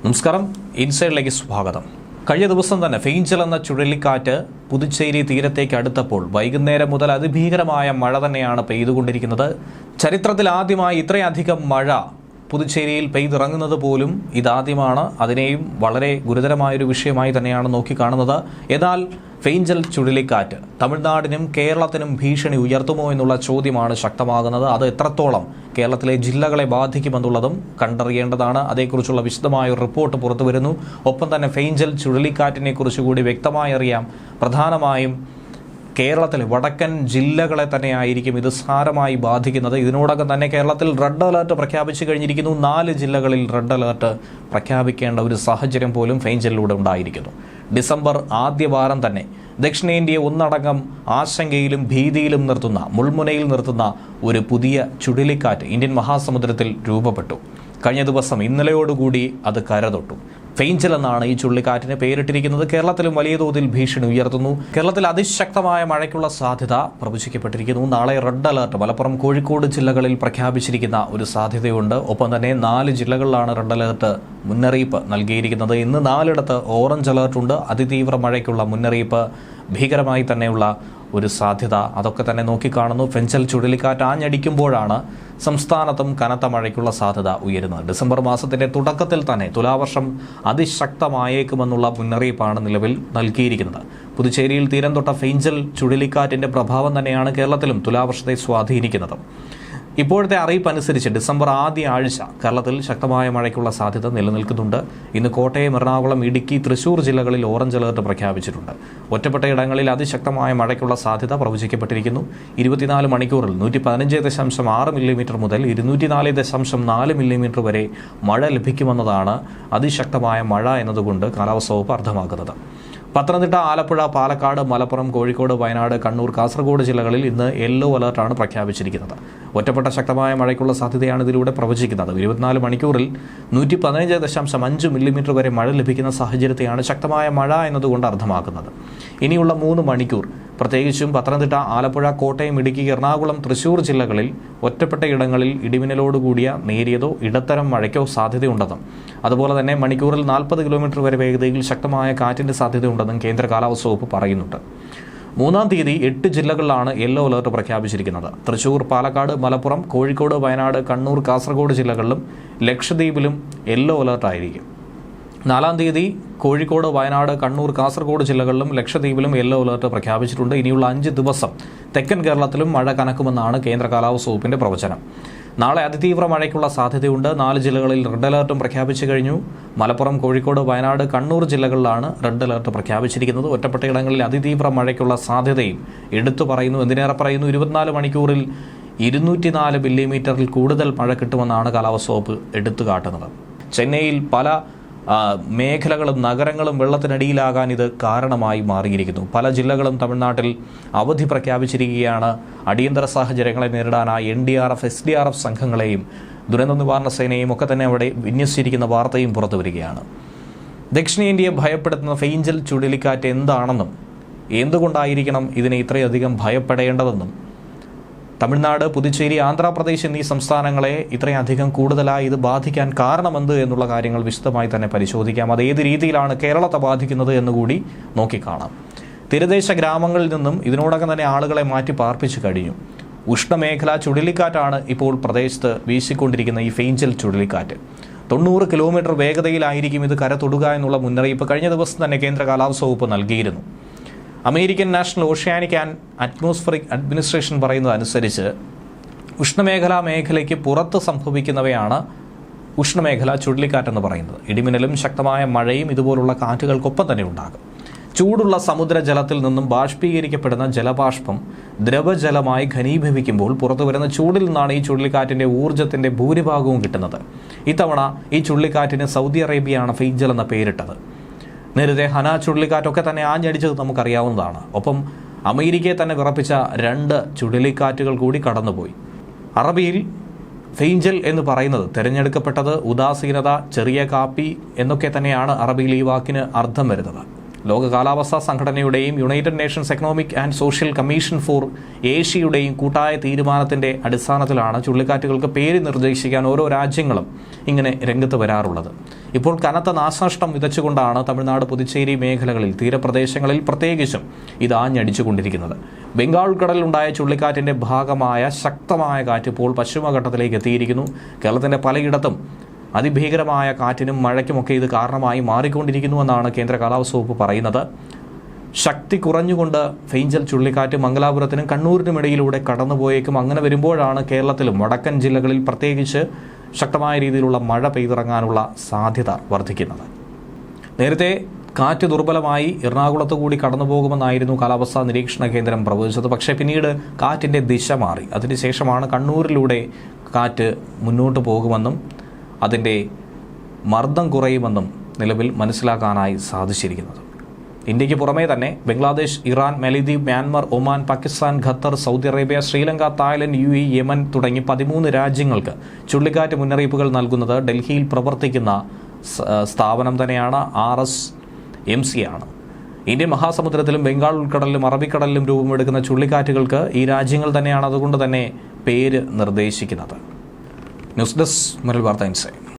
നമസ്കാരം, ഇൻസൈഡിലേക്ക് സ്വാഗതം. കഴിഞ്ഞ ദിവസം തന്നെ ഫെയ്ഞ്ചൽ എന്ന ചുഴലിക്കാറ്റ് പുതുച്ചേരി തീരത്തേക്ക് അടുത്തപ്പോൾ വൈകുന്നേരം മുതൽ അതിഭീകരമായ മഴ തന്നെയാണ് പെയ്തുകൊണ്ടിരിക്കുന്നത്. ചരിത്രത്തിൽ ആദ്യമായി ഇത്രയധികം മഴ പുതുച്ചേരിയിൽ പെയ്തിറങ്ങുന്നത് പോലും ഇതാദ്യമാണ്. അതിനെയും വളരെ ഗുരുതരമായൊരു വിഷയമായി തന്നെയാണ് നോക്കിക്കാണുന്നത്. എന്നാൽ ഫെയ്ഞ്ചൽ ചുഴലിക്കാറ്റ് തമിഴ്നാടിനും കേരളത്തിനും ഭീഷണി ഉയർത്തുമോ എന്നുള്ള ചോദ്യമാണ് ശക്തമാകുന്നത്. അത് എത്രത്തോളം കേരളത്തിലെ ജില്ലകളെ ബാധിക്കുമെന്നുള്ളതും കണ്ടറിയേണ്ടതാണ്. അതേക്കുറിച്ചുള്ള വിശദമായ ഒരു റിപ്പോർട്ട് പുറത്തുവരുന്നു. ഒപ്പം തന്നെ ഫെയ്ഞ്ചൽ ചുഴലിക്കാറ്റിനെ കുറിച്ചുകൂടി വ്യക്തമായി അറിയാം. പ്രധാനമായും കേരളത്തിലെ വടക്കൻ ജില്ലകളെ തന്നെയായിരിക്കും ഇത് സാരമായി ബാധിക്കുന്നത്. ഇതിനോടകം തന്നെ കേരളത്തിൽ റെഡ് അലേർട്ട് പ്രഖ്യാപിച്ചു കഴിഞ്ഞിരിക്കുന്നു. 4 ജില്ലകളിൽ റെഡ് അലേർട്ട് പ്രഖ്യാപിക്കേണ്ട ഒരു സാഹചര്യം പോലും ഫെയ്ഞ്ചലിലൂടെ ഉണ്ടായിരിക്കുന്നു. ഡിസംബർ ആദ്യവാരം തന്നെ ദക്ഷിണേന്ത്യയെ ഒന്നടങ്കം ആശങ്കയിലും ഭീതിയിലും നിർത്തുന്ന, മുൾമുനയിൽ നിർത്തുന്ന ഒരു പുതിയ ചുഴലിക്കാറ്റ് ഇന്ത്യൻ മഹാസമുദ്രത്തിൽ രൂപപ്പെട്ടു. കഴിഞ്ഞ ദിവസം ഇന്നലെയോടുകൂടി അത് കരതൊട്ടു. ഫെയ്ഞ്ചൽ എന്നാണ് ഈ ചുഴലിക്കാറ്റിന് പേരിട്ടിരിക്കുന്നത്. കേരളത്തിലും വലിയ തോതിൽ ഭീഷണി ഉയർത്തുന്നു. കേരളത്തിൽ അതിശക്തമായ മഴയ്ക്കുള്ള സാധ്യത പ്രവചിക്കപ്പെട്ടിരിക്കുന്നു. നാളെ റെഡ് അലേർട്ട് മലപ്പുറം, കോഴിക്കോട് ജില്ലകളിൽ പ്രഖ്യാപിച്ചിരിക്കുന്ന ഒരു സാധ്യതയുണ്ട്. ഒപ്പം തന്നെ 4 ജില്ലകളിലാണ് റെഡ് അലേർട്ട് മുന്നറിയിപ്പ് നൽകിയിരിക്കുന്നത്. ഇന്ന് 4ഇടത്ത് ഓറഞ്ച് അലേർട്ടുണ്ട്. അതിതീവ്ര മഴയ്ക്കുള്ള മുന്നറിയിപ്പ്, ഭീകരമായി തന്നെയുള്ള ഒരു സാധ്യത, അതൊക്കെ തന്നെ നോക്കിക്കാണുന്നു. ഫെയ്ഞ്ചൽ ചുഴലിക്കാറ്റ് ആഞ്ഞടിക്കുമ്പോഴാണ് സംസ്ഥാനത്തും കനത്ത മഴയ്ക്കുള്ള സാധ്യത ഉയരുന്നത്. ഡിസംബർ മാസത്തിന്റെ തുടക്കത്തിൽ തന്നെ തുലാവർഷം അതിശക്തമായേക്കുമെന്നുള്ള മുന്നറിയിപ്പാണ് നിലവിൽ നൽകിയിരിക്കുന്നത്. പുതുച്ചേരിയിൽ തീരം തൊട്ട ഫെയ്ഞ്ചൽ ചുഴലിക്കാറ്റിന്റെ പ്രഭാവം തന്നെയാണ് കേരളത്തിലും തുലാവർഷത്തെ സ്വാധീനിക്കുന്നത്. ഇപ്പോഴത്തെ അറിയിപ്പ് അനുസരിച്ച് ഡിസംബർ ആദ്യ ആഴ്ച കേരളത്തിൽ ശക്തമായ മഴയ്ക്കുള്ള സാധ്യത നിലനിൽക്കുന്നുണ്ട്. ഇന്ന് കോട്ടയം, എറണാകുളം, ഇടുക്കി, തൃശൂർ ജില്ലകളിൽ ഓറഞ്ച് അലേർട്ട് പ്രഖ്യാപിച്ചിട്ടുണ്ട്. ഒറ്റപ്പെട്ട ഇടങ്ങളിൽ അതിശക്തമായ മഴയ്ക്കുള്ള സാധ്യത പ്രവചിക്കപ്പെട്ടിരിക്കുന്നു. 24 മണിക്കൂറിൽ 115.6 മില്ലിമീറ്റർ മുതൽ 204.4 മില്ലിമീറ്റർ വരെ മഴ ലഭിക്കുമെന്നതാണ് അതിശക്തമായ മഴ എന്നതുകൊണ്ട് കാലാവസ്ഥാ വകുപ്പ് അർത്ഥമാക്കുന്നത്. പത്തനംതിട്ട, ആലപ്പുഴ, പാലക്കാട്, മലപ്പുറം, കോഴിക്കോട്, വയനാട്, കണ്ണൂർ, കാസർഗോഡ് ജില്ലകളിൽ ഇന്ന് യെല്ലോ അലേർട്ടാണ് പ്രഖ്യാപിച്ചിരിക്കുന്നത്. ഒറ്റപ്പെട്ട ശക്തമായ മഴയ്ക്കുള്ള സാധ്യതയാണ് ഇതിലൂടെ പ്രവചിക്കുന്നത്. 24 മണിക്കൂറിൽ 115.5 മില്ലിമീറ്റർ വരെ മഴ ലഭിക്കുന്ന സാഹചര്യത്തെയാണ് ശക്തമായ മഴ എന്നതുകൊണ്ട് അർത്ഥമാക്കുന്നത്. ഇനിയുള്ള 3 മണിക്കൂർ പ്രത്യേകിച്ചും പത്തനംതിട്ട, ആലപ്പുഴ, കോട്ടയം, ഇടുക്കി, എറണാകുളം, തൃശൂർ ജില്ലകളിൽ ഒറ്റപ്പെട്ട ഇടങ്ങളിൽ ഇടിമിന്നലോടുകൂടിയ നേരിയതോ ഇടത്തരം മഴയ്ക്കോ സാധ്യതയുണ്ടെന്നും അതുപോലെ തന്നെ മണിക്കൂറിൽ 40 കിലോമീറ്റർ വരെ വേഗതയിൽ ശക്തമായ കാറ്റിന്റെ സാധ്യതയുണ്ടെന്നും കേന്ദ്ര കാലാവസ്ഥാ വകുപ്പ് പറയുന്നുണ്ട്. 3-ാം തീയതി 8 ജില്ലകളിലാണ് യെല്ലോ അലേർട്ട് പ്രഖ്യാപിച്ചിരിക്കുന്നത്. തൃശൂർ, പാലക്കാട്, മലപ്പുറം, കോഴിക്കോട്, വയനാട്, കണ്ണൂർ, കാസർഗോഡ് ജില്ലകളിലും ലക്ഷദ്വീപിലും യെല്ലോ അലേർട്ടായിരിക്കും. 4-ാം തീയതി കോഴിക്കോട്, വയനാട്, കണ്ണൂർ, കാസർഗോഡ് ജില്ലകളിലും ലക്ഷദ്വീപിലും യെല്ലോ അലേർട്ട് പ്രഖ്യാപിച്ചിട്ടുണ്ട്. ഇനിയുള്ള 5 ദിവസം തെക്കൻ കേരളത്തിലും മഴ കനക്കുമെന്നാണ് കേന്ദ്ര കാലാവസ്ഥാ വകുപ്പിന്റെ പ്രവചനം. നാളെ അതിതീവ്ര മഴയ്ക്കുള്ള സാധ്യതയുണ്ട്. 4 ജില്ലകളിൽ റെഡ് അലേർട്ടും പ്രഖ്യാപിച്ചു കഴിഞ്ഞു. മലപ്പുറം, കോഴിക്കോട്, വയനാട്, കണ്ണൂർ ജില്ലകളിലാണ് റെഡ് അലേർട്ട് പ്രഖ്യാപിച്ചിരിക്കുന്നത്. ഒറ്റപ്പെട്ട ഇടങ്ങളിൽ അതിതീവ്ര മഴയ്ക്കുള്ള സാധ്യതയും എടുത്തു പറയുന്നു. എന്തിനേറെ പറയുന്നു, 24 മണിക്കൂറിൽ 204 മില്ലിമീറ്ററിൽ കൂടുതൽ മഴ കിട്ടുമെന്നാണ് കാലാവസ്ഥാ വകുപ്പ് എടുത്തു കാട്ടുന്നത്. ചെന്നൈയിൽ പല മേഖലകളും നഗരങ്ങളും വെള്ളത്തിനടിയിലാകാൻ ഇത് കാരണമായി മാറിയിരിക്കുന്നു. പല ജില്ലകളും തമിഴ്നാട്ടിൽ അവധി പ്രഖ്യാപിച്ചിരിക്കുകയാണ്. അടിയന്തര സാഹചര്യങ്ങളെ നേരിടാനായി NDRF, SDRF സംഘങ്ങളെയും ദുരന്ത നിവാരണ സേനയും ഒക്കെ തന്നെ അവിടെ വിന്യസിച്ചിരിക്കുന്ന വാർത്തയും പുറത്തു വരികയാണ്. ദക്ഷിണേന്ത്യയെ ഭയപ്പെടുത്തുന്ന ഫെയ്ഞ്ചൽ ചുഴലിക്കാറ്റ് എന്താണെന്നും എന്തുകൊണ്ടായിരിക്കണം ഇതിനെ ഇത്രയധികം ഭയപ്പെടേണ്ടതെന്നും തമിഴ്നാട്, പുതുച്ചേരി, ആന്ധ്രാപ്രദേശ് എന്നീ സംസ്ഥാനങ്ങളെ ഇത്രയധികം കൂടുതലായി ഇത് ബാധിക്കാൻ കാരണമെന്ത് എന്നുള്ള കാര്യങ്ങൾ വിശദമായി തന്നെ പരിശോധിക്കാം. അത് ഏത് രീതിയിലാണ് കേരളത്തെ ബാധിക്കുന്നത് എന്നുകൂടി നോക്കിക്കാണാം. തീരദേശ ഗ്രാമങ്ങളിൽ നിന്നും ഇതിനോടകം തന്നെ ആളുകളെ മാറ്റി പാർപ്പിച്ചു കഴിഞ്ഞു. ഉഷ്ണമേഖലാ ചുഴലിക്കാറ്റാണ് ഇപ്പോൾ പ്രദേശത്ത് വീശിക്കൊണ്ടിരിക്കുന്ന ഈ ഫെയ്ഞ്ചൽ ചുഴലിക്കാറ്റ്. 90 കിലോമീറ്റർ വേഗതയിലായിരിക്കും ഇത് കരതൊടുക എന്നുള്ള മുന്നറിയിപ്പ് കഴിഞ്ഞ ദിവസം തന്നെ കേന്ദ്ര കാലാവസ്ഥാ വകുപ്പ് നൽകിയിരുന്നു. American national oceanic and atmospheric administration പറയുന്നത് അനുസരിച്ച് ഉഷ്ണമേഖലാ മേഖലയ്ക്ക് പുറത്ത് സംഭവിക്കുന്നവയാണ് ഉഷ്ണമേഖലാ ചുഴലിക്കാറ്റെന്ന് പറയുന്നത്. ഇടിമിന്നലും ശക്തമായ മഴയും ഇതുപോലുള്ള കാറ്റുകൾക്കൊപ്പം തന്നെ ഉണ്ടാകും. ചൂടുള്ള സമുദ്രജലത്തിൽ നിന്നും ബാഷ്പീകരിക്കപ്പെടുന്ന ജലബാഷ്പം ദ്രവജലമായി ഘനീഭവിക്കുമ്പോൾ പുറത്തുവരുന്ന ചൂടിൽ നിന്നാണ് ഈ ചുഴലിക്കാറ്റിന്റെ ഊർജ്ജത്തിന്റെ ഭൂരിഭാഗവും കിട്ടുന്നത്. ഇത്തവണ ഈ ചുഴലിക്കാറ്റിന് സൗദി അറേബ്യയാണ് ഫെയ്ഞ്ചൽ എന്ന പേരിട്ടത്. നേരത്തെ ഹന ചുഴലിക്കാറ്റൊക്കെ തന്നെ ആഞ്ഞടിച്ചത് നമുക്കറിയാവുന്നതാണ്. ഒപ്പം അമേരിക്കയെ തന്നെ വിറപ്പിച്ച 2 ചുഴലിക്കാറ്റുകൾ കൂടി കടന്നുപോയി. അറബിയിൽ ഫെയ്ഞ്ചൽ എന്ന് പറയുന്നത് തിരഞ്ഞെടുക്കപ്പെട്ടത് ഉദാസീനത, ചെറിയ കാപ്പി എന്നൊക്കെ തന്നെയാണ് അറബിയിൽ ഈ വാക്കിന് അർത്ഥം വരുന്നത്. ലോക കാലാവസ്ഥാ സംഘടനയുടെയും united nations economic and social commission for ഏഷ്യയുടെയും കൂട്ടായ തീരുമാനത്തിൻ്റെ അടിസ്ഥാനത്തിലാണ് ചുഴലിക്കാറ്റുകൾക്ക് പേര് നിർദ്ദേശിക്കാൻ ഓരോ രാജ്യങ്ങളും ഇങ്ങനെ രംഗത്ത് വരാറുള്ളത്. ഇപ്പോൾ കനത്ത നാശനഷ്ടം വിതച്ചുകൊണ്ടാണ് തമിഴ്നാട്, പുതുച്ചേരി മേഖലകളിൽ തീരപ്രദേശങ്ങളിൽ പ്രത്യേകിച്ചും ഇത് ആഞ്ഞടിച്ചുകൊണ്ടിരിക്കുന്നത്. ബംഗാൾ ഉൾക്കടലിലുണ്ടായ ചുഴലിക്കാറ്റിൻ്റെ ഭാഗമായ ശക്തമായ കാറ്റ് ഇപ്പോൾ പശ്ചിമഘട്ടത്തിലേക്ക് എത്തിയിരിക്കുന്നു. കേരളത്തിൻ്റെ പലയിടത്തും അതിഭീകരമായ കാറ്റിനും മഴയ്ക്കുമൊക്കെ ഇത് കാരണമായി മാറിക്കൊണ്ടിരിക്കുന്നുവെന്നാണ് കേന്ദ്ര കാലാവസ്ഥാ വകുപ്പ് പറയുന്നത്. ശക്തി കുറഞ്ഞുകൊണ്ട് ഫെയ്ഞ്ചൽ ചുഴലിക്കാറ്റ് മംഗലാപുരത്തിനും കണ്ണൂരിനും ഇടയിലൂടെ കടന്നുപോയേക്കും. അങ്ങനെ വരുമ്പോഴാണ് കേരളത്തിലും വടക്കൻ ജില്ലകളിൽ പ്രത്യേകിച്ച് ശക്തമായ രീതിയിലുള്ള മഴ പെയ്തിറങ്ങാനുള്ള സാധ്യത വർദ്ധിക്കുന്നത്. നേരത്തെ കാറ്റ് ദുർബലമായി എറണാകുളത്ത് കൂടി കടന്നുപോകുമെന്നായിരുന്നു കാലാവസ്ഥാ നിരീക്ഷണ കേന്ദ്രം പ്രവചിച്ചത്. പക്ഷേ പിന്നീട് കാറ്റിൻ്റെ ദിശ മാറി. അതിനുശേഷമാണ് കണ്ണൂരിലൂടെ കാറ്റ് മുന്നോട്ട് പോകുമെന്നും അതിൻ്റെ മർദ്ദം കുറയുമെന്നും നിലവിൽ മനസ്സിലാക്കാനായി സാധിച്ചിരിക്കുന്നത്. ഇന്ത്യക്ക് പുറമേ തന്നെ Bangladesh, Iran, Maldives, Myanmar, Oman, Pakistan, Qatar, Saudi Arabia, Sri Lanka, Thailand, UAE, Yemen തുടങ്ങി 13 രാജ്യങ്ങൾക്ക് ചുഴലിക്കാറ്റ് മുന്നറിയിപ്പുകൾ നൽകുന്നത് ഡൽഹിയിൽ പ്രവർത്തിക്കുന്ന സ്ഥാപനം തന്നെയാണ്, RSMC ആണ്. ഇന്ത്യൻ മഹാസമുദ്രത്തിലും ബംഗാൾ ഉൾക്കടലിലും അറബിക്കടലിലും രൂപമെടുക്കുന്ന ചുഴലിക്കാറ്റുകൾക്ക് ഈ രാജ്യങ്ങൾ തന്നെയാണ് അതുകൊണ്ട് തന്നെ പേര് നിർദ്ദേശിക്കുന്നത്. ന്യൂസ് ഡെസ്ക്, മലയാളി വാർത്ത ഇൻസൈഡ്.